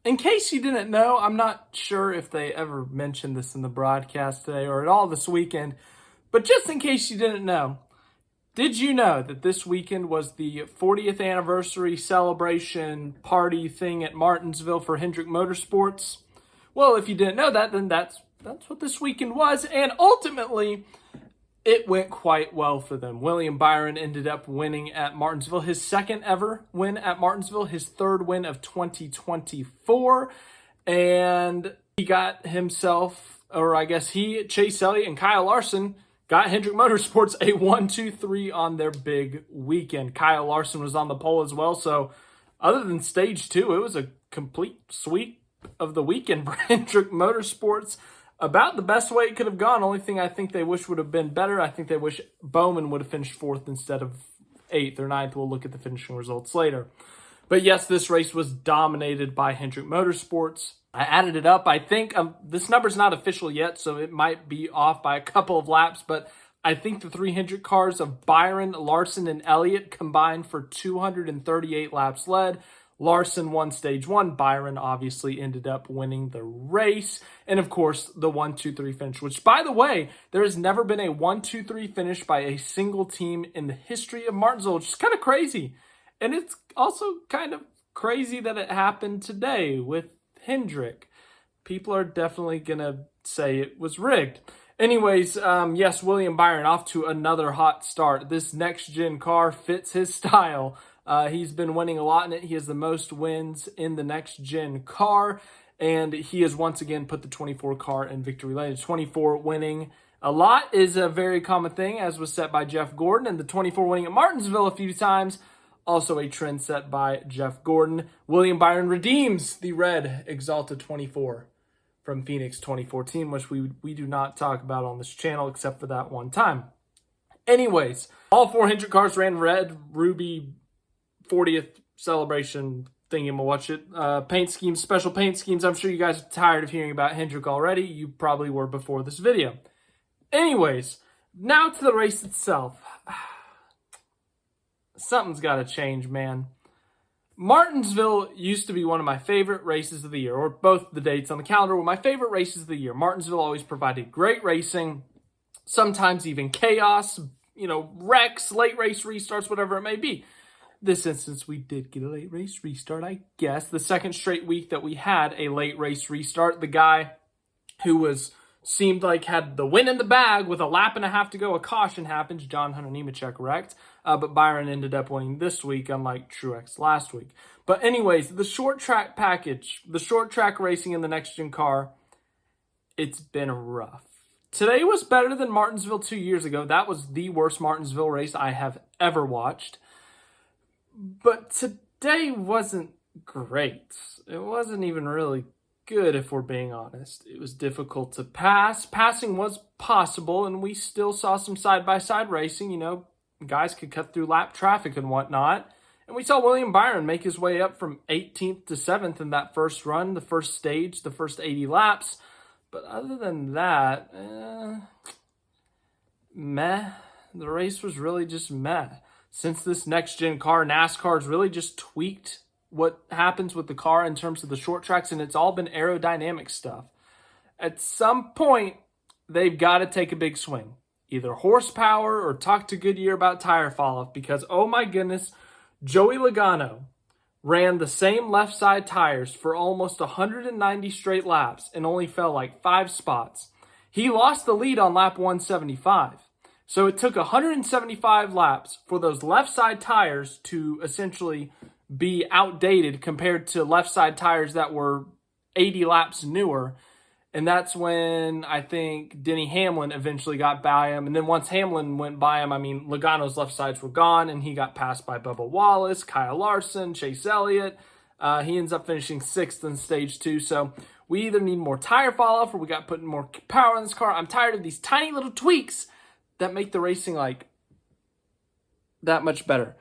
In case you didn't know, I'm not sure if they ever mentioned this in the broadcast today or at all this weekend, but just in case you didn't know, did you know that this weekend was the 40th anniversary celebration party thing at Martinsville for Hendrick Motorsports? Well, if you didn't know that, then that's what this weekend was, and ultimately it went quite well for them. William Byron ended up winning at Martinsville, his second ever win at Martinsville, his third win of 2024. And he got himself, or I guess he, Chase Elliott, and Kyle Larson got Hendrick Motorsports a 1-2-3 on their big weekend. Kyle Larson was on the pole as well. So other than stage two, it was a complete sweep of the weekend for Hendrick Motorsports. About the best way it could have gone. Only thing I think they wish would have been better, I think they wish Bowman would have finished fourth instead of eighth or ninth. We'll look at the finishing results later. But yes, this race was dominated by Hendrick Motorsports. I added it up. I think this number's not official yet, so it might be off by a couple of laps, but I think the three Hendrick cars of Byron, Larson, and Elliott combined for 238 laps led. Larson won stage one. Byron obviously ended up winning the race. And of course, the 1-2-3 finish, which by the way, there has never been a 1-2-3 finish by a single team in the history of Martinsville, which is kind of crazy. And it's also kind of crazy that it happened today with Hendrick. People are definitely going to say it was rigged. Anyways, yes, William Byron off to another hot start. This next-gen car fits his style. He's been winning a lot in it. He has the most wins in the next-gen car, and he has once again put the 24 car in victory lane. 24 winning a lot is a very common thing, as was set by Jeff Gordon, and the 24 winning at Martinsville a few times, also a trend set by Jeff Gordon. William Byron redeems the red Exalta 24 from Phoenix 2014, which we do not talk about on this channel except for that one time. Anyways, all four Hendrick cars ran red, ruby, 40th celebration thingy. We'll watch it. Paint schemes, special paint schemes. I'm sure you guys are tired of hearing about Hendrick already. You probably were before this video. Anyways, now to the race itself. Something's got to change, man. Martinsville used to be one of my favorite races of the year, or both the dates on the calendar were my favorite races of the year. Martinsville always provided great racing, sometimes even chaos, wrecks, late race restarts, whatever it may be. This instance, we did get a late race restart, I guess. The second straight week that we had a late race restart, the guy who seemed like had the win in the bag with a lap and a half to go, a caution happens. John Hunter Nemechek wrecked, but Byron ended up winning this week, unlike Truex last week. But anyways, the short track package, the short track racing in the next-gen car, it's been rough. Today was better than Martinsville 2 years ago. That was the worst Martinsville race I have ever watched. But today wasn't great. It wasn't even really good, if we're being honest. It was difficult to pass. Passing was possible, and we still saw some side-by-side racing. Guys could cut through lap traffic and whatnot. And we saw William Byron make his way up from 18th to 7th in that first run, the first stage, the first 80 laps. But other than that, meh. The race was really just meh. Since this next-gen car, NASCAR's really just tweaked what happens with the car in terms of the short tracks, and it's all been aerodynamic stuff. At some point, they've got to take a big swing. Either horsepower or talk to Goodyear about tire fall-off, because, oh my goodness, Joey Logano ran the same left side tires for almost 190 straight laps and only fell like 5 spots. He lost the lead on lap 175. So it took 175 laps for those left side tires to essentially be outdated compared to left side tires that were 80 laps newer. And that's when I think Denny Hamlin eventually got by him. And then once Hamlin went by him, Logano's left sides were gone and he got passed by Bubba Wallace, Kyle Larson, Chase Elliott. He ends up finishing 6th in stage 2. So we either need more tire fall off or we got putting more power in this car. I'm tired of these tiny little tweaks that make the racing that much better.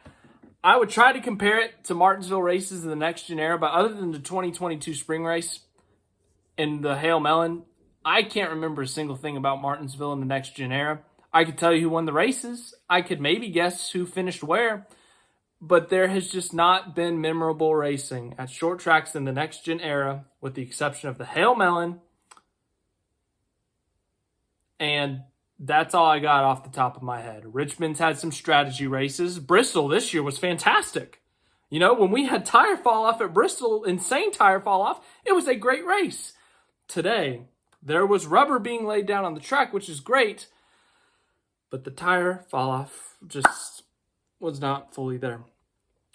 I would try to compare it to Martinsville races in the next-gen era, but other than the 2022 spring race and the Hail Melon, I can't remember a single thing about Martinsville in the next-gen era. I could tell you who won the races. I could maybe guess who finished where. but there has just not been memorable racing at short tracks in the next-gen era, with the exception of the Hail Melon. And that's all I got off the top of my head. Richmond's had some strategy races. Bristol this year was fantastic. You know, when we had tire fall off at Bristol, insane tire fall off, it was a great race. Today, there was rubber being laid down on the track, which is great, but the tire fall off just was not fully there,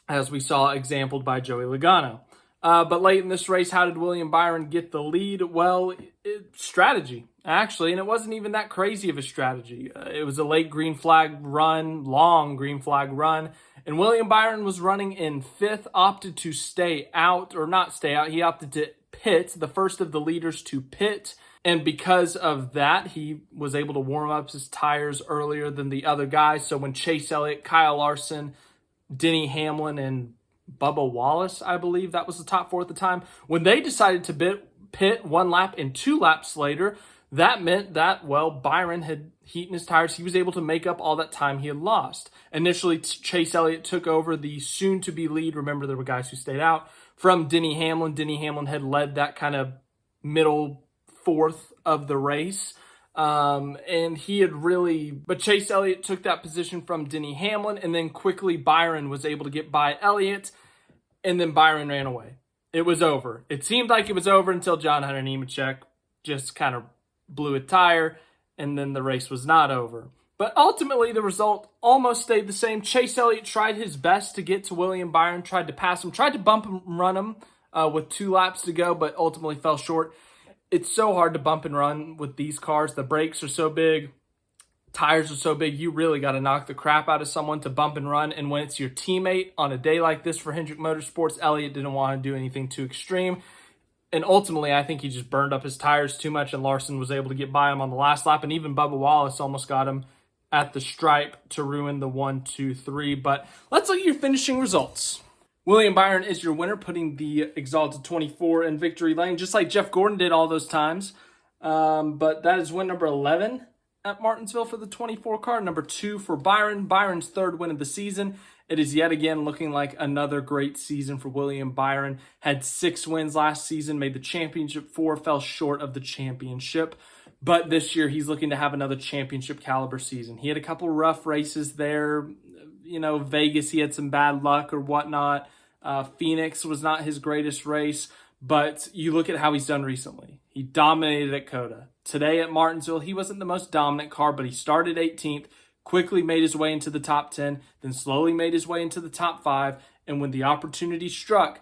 as we saw exampled by Joey Logano. But late in this race, how did William Byron get the lead? Well, strategy, actually, and it wasn't even that crazy of a strategy. It was a late green flag run, long green flag run, and William Byron was running in fifth, opted to stay out, or not stay out, he opted to pit, the first of the leaders to pit, and because of that, he was able to warm up his tires earlier than the other guys. So when Chase Elliott, Kyle Larson, Denny Hamlin, and Bubba Wallace, I believe that was the top four at the time, when they decided to pit 1 lap and 2 laps later, that meant that, well, Byron had heat in his tires. He was able to make up all that time he had lost. Initially, Chase Elliott took over the soon-to-be lead. Remember, there were guys who stayed out from Denny Hamlin. Denny Hamlin had led that kind of middle fourth of the race. And he had really, but Chase Elliott took that position from Denny Hamlin, and then quickly Byron was able to get by Elliott, and then Byron ran away. It was over. It seemed like it was over until John Hunter Nemechek just kind of blew a tire, and then the race was not over. But ultimately, the result almost stayed the same. Chase Elliott tried his best to get to William Byron, tried to pass him, tried to bump him, run him with 2 laps to go, but ultimately fell short. It's so hard to bump and run with these cars. The brakes are so big, tires are so big, you really got to knock the crap out of someone to bump and run. And when it's your teammate on a day like this for Hendrick Motorsports, Elliott didn't want to do anything too extreme. And ultimately, I think he just burned up his tires too much, and Larson was able to get by him on the last lap. And even Bubba Wallace almost got him at the stripe to ruin the 1, 2, 3. But let's look at your finishing results. William Byron is your winner, putting the Exalted 24 in victory lane, just like Jeff Gordon did all those times. But that is win number 11 at Martinsville for the 24 car. Number 2 for Byron. Byron's 3rd win of the season. It is yet again looking like another great season for William Byron. Had 6 wins last season, made the championship 4, fell short of the championship. But this year, he's looking to have another championship caliber season. He had a couple rough races there. You know, Vegas, he had some bad luck or whatnot. Phoenix was not his greatest race, but you look at how he's done recently. He dominated at COTA. Today at Martinsville, he wasn't the most dominant car, but he started 18th, quickly made his way into the top 10, then slowly made his way into the top 5, and when the opportunity struck,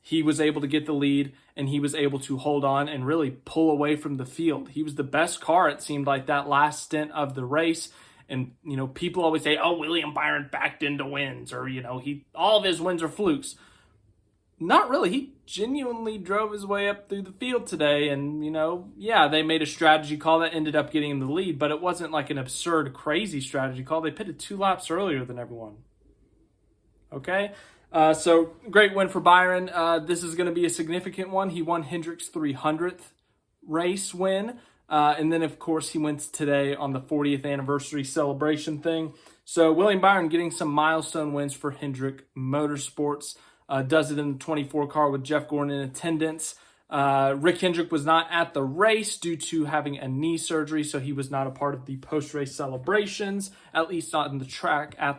he was able to get the lead, and he was able to hold on and really pull away from the field. He was the best car, it seemed like, that last stint of the race. And, you know, people always say, oh, William Byron backed into wins, or, you know, all of his wins are flukes. Not really. He genuinely drove his way up through the field today. And, you know, yeah, they made a strategy call that ended up getting him the lead, but it wasn't like an absurd, crazy strategy call. They pitted 2 laps earlier than everyone. Okay? So great win for Byron. This is going to be a significant one. He won Hendrick's 300th race win. And then, of course, he went today on the 40th anniversary celebration thing. So William Byron getting some milestone wins for Hendrick Motorsports. Does it in the 24 car with Jeff Gordon in attendance. Rick Hendrick was not at the race due to having a knee surgery, so he was not a part of the post-race celebrations, at least not at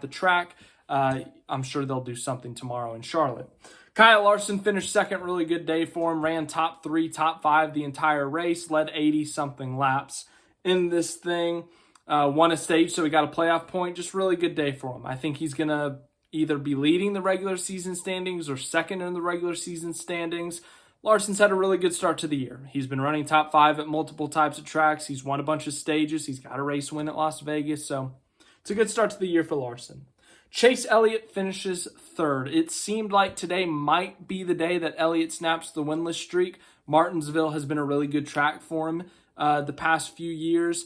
the track. I'm sure they'll do something tomorrow in Charlotte. Kyle Larson finished second, really good day for him, ran top 3, top 5 the entire race, led 80-something laps in this thing, won a stage, so he got a playoff point, just really good day for him. I think he's going to either be leading the regular season standings or second in the regular season standings. Larson's had a really good start to the year. He's been running top 5 at multiple types of tracks. He's won a bunch of stages. He's got a race win at Las Vegas, so it's a good start to the year for Larson. Chase Elliott finishes 3rd. It seemed like today might be the day that Elliott snaps the winless streak. Martinsville has been a really good track for him the past few years.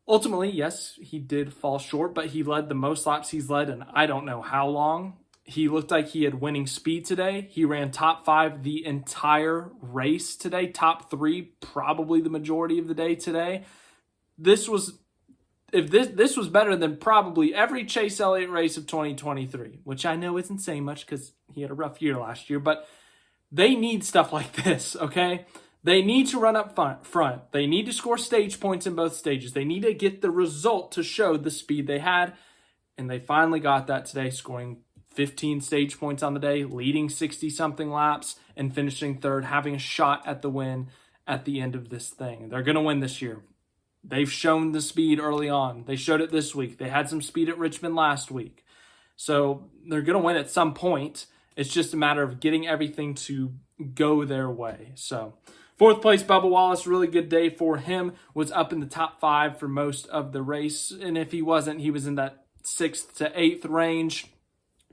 Ultimately, yes, he did fall short, but he led the most laps he's led in I don't know how long. He looked like he had winning speed today. He ran top 5 the entire race today. Top 3 probably the majority of the day today. if this was better than probably every Chase Elliott race of 2023, which I know isn't saying much because he had a rough year last year, but they need stuff like this, okay? They need to run up front. They need to score stage points in both stages. They need to get the result to show the speed they had, and they finally got that today, scoring 15 stage points on the day, leading 60-something laps, and finishing third, having a shot at the win at the end of this thing. They're going to win this year. They've shown the speed early on. They showed it this week. They had some speed at Richmond last week. So they're going to win at some point. It's just a matter of getting everything to go their way. So fourth place, Bubba Wallace, really good day for him. Was up in the top 5 for most of the race. And if he wasn't, he was in that 6th to 8th range.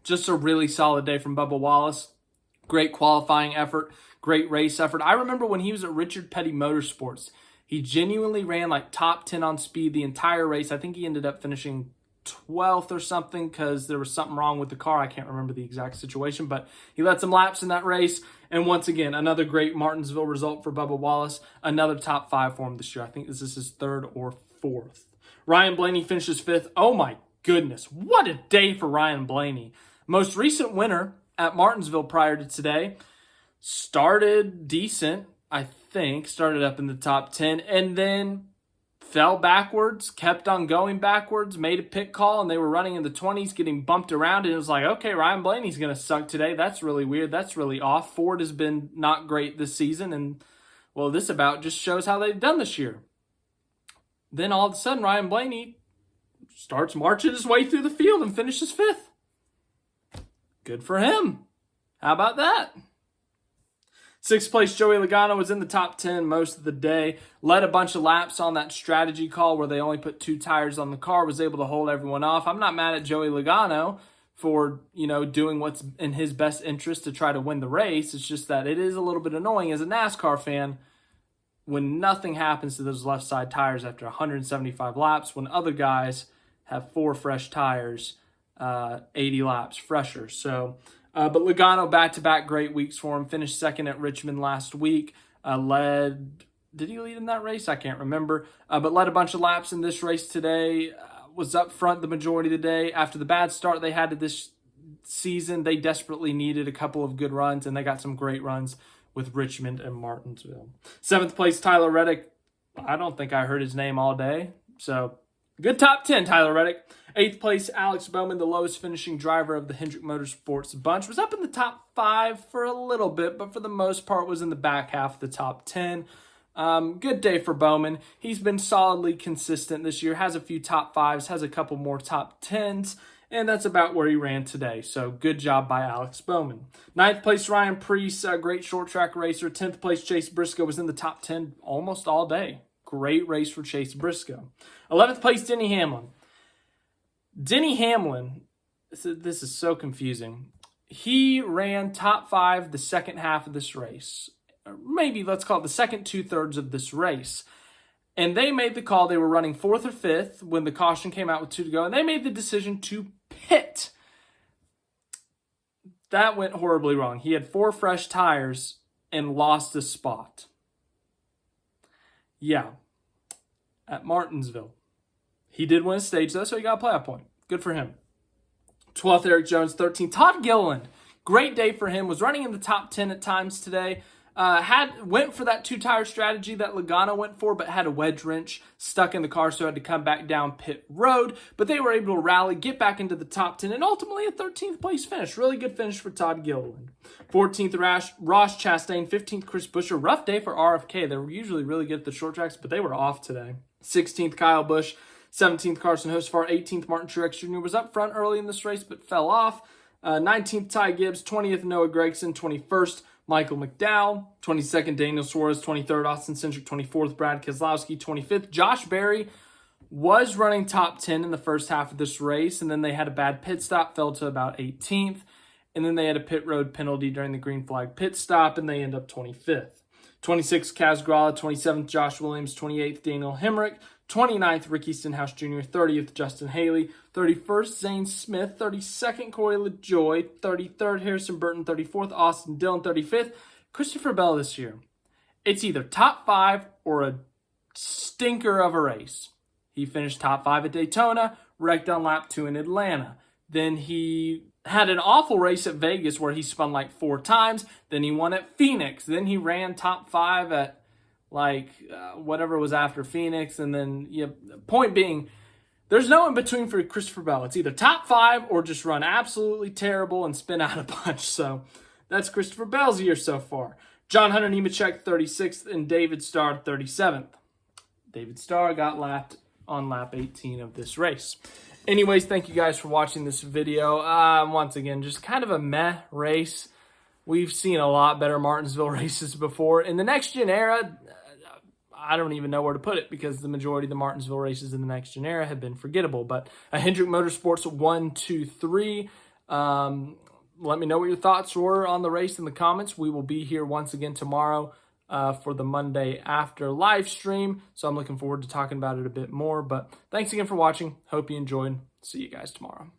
Just a really solid day from Bubba Wallace. Great qualifying effort, great race effort. I remember when he was at Hendrick Motorsports, he genuinely ran like top 10 on speed the entire race. I think he ended up finishing 12th or something because there was something wrong with the car. I can't remember the exact situation, but he led some laps in that race. And once again, another great Martinsville result for Bubba Wallace. Another top 5 for him this year. I think this is his 3rd or 4th. Ryan Blaney finishes 5th. Oh my goodness, what a day for Ryan Blaney. Most recent winner at Martinsville prior to today. Started decent, I think. Started up in the top 10 and then fell backwards, kept on going backwards, made a pit call, and they were running in the 20s, getting bumped around. And it was like, okay, Ryan Blaney's going to suck today. That's really weird. That's really off. Ford has been not great this season. And, well, this about just shows how they've done this year. Then all of a sudden, Ryan Blaney starts marching his way through the field and finishes 5th. Good for him. How about that? 6th place, Joey Logano was in the top 10 most of the day. Led a bunch of laps on that strategy call where they only put 2 tires on the car. Was able to hold everyone off. I'm not mad at Joey Logano for, doing what's in his best interest to try to win the race. It's just that it is a little bit annoying as a NASCAR fan when nothing happens to those left side tires after 175 laps when other guys have 4 fresh tires 80 laps fresher. So, but Logano back-to-back great weeks for him. Finished 2nd at Richmond last week. Did he lead in that race? I can't remember. But led a bunch of laps in this race today. Was up front the majority of the day. After the bad start they had to this season, they desperately needed a couple of good runs, and they got some great runs with Richmond and Martinsville. 7th place, Tyler Reddick. I don't think I heard his name all day. So, good top 10, Tyler Reddick. 8th place, Alex Bowman, the lowest finishing driver of the Hendrick Motorsports bunch. Was up in the top 5 for a little bit, but for the most part was in the back half of the top 10. Good day for Bowman. He's been solidly consistent this year. Has a few top 5s, has a couple more top 10s, and that's about where he ran today. So good job by Alex Bowman. 9th place, Ryan Preece, a great short track racer. 10th place, Chase Briscoe was in the top 10 almost all day. Great race for Chase Briscoe. 11th place, Denny Hamlin. Denny Hamlin, this is so confusing. He ran top 5 the second half of this race. Or maybe let's call it the second 2/3 of this race. And they made the call. They were running 4th or 5th when the caution came out with 2 to go. And they made the decision to pit. That went horribly wrong. He had 4 fresh tires and lost a spot. Yeah. At Martinsville. He did win a stage, though, so he got a playoff point. Good for him. 12th, Eric Jones. 13th, Todd Gilliland. Great day for him. Was running in the top 10 at times today. Went for that 2-tire strategy that Logano went for, but had a wedge wrench stuck in the car, so had to come back down pit road. But they were able to rally, get back into the top 10, and ultimately a 13th place finish. Really good finish for Todd Gilliland. 14th, Ross Chastain. 15th, Chris Buescher. Rough day for RFK. They were usually really good at the short tracks, but they were off today. 16th, Kyle Busch. 17th, Carson Hocevar. 18th, Martin Truex Jr. was up front early in this race, but fell off. 19th, Ty Gibbs. 20th, Noah Gragson. 21st, Michael McDowell. 22nd, Daniel Suarez. 23rd, Austin Cindric. 24th, Brad Keselowski. 25th, Josh Berry was running top 10 in the first half of this race, and then they had a bad pit stop, fell to about 18th, and then they had a pit road penalty during the green flag pit stop, and they end up 25th. 26th, Kaz Grala. 27th, Josh Williams. 28th, Daniel Hemrick. 29th, Ricky Stenhouse Jr., 30th, Justin Haley, 31st, Zane Smith, 32nd, Corey LaJoie, 33rd, Harrison Burton, 34th, Austin Dillon, 35th, Christopher Bell this year. It's either top 5 or a stinker of a race. He finished top 5 at Daytona, wrecked on lap 2 in Atlanta. Then he had an awful race at Vegas where he spun like 4 times. Then he won at Phoenix. Then he ran top 5 at whatever was after Phoenix. And then, point being, there's no in between for Christopher Bell. It's either top 5 or just run absolutely terrible and spin out a bunch. So that's Christopher Bell's year so far. John Hunter Nemechek, 36th, and David Starr, 37th. David Starr got lapped on lap 18 of this race. Anyways, thank you guys for watching this video. Once again, just kind of a meh race. We've seen a lot better Martinsville races before. In the next-gen era, I don't even know where to put it because the majority of the Martinsville races in the next-gen era have been forgettable. But Hendrick Motorsports 1, 2, 3. Let me know what your thoughts were on the race in the comments. We will be here once again tomorrow for the Monday after live stream. So I'm looking forward to talking about it a bit more. But thanks again for watching. Hope you enjoyed. See you guys tomorrow.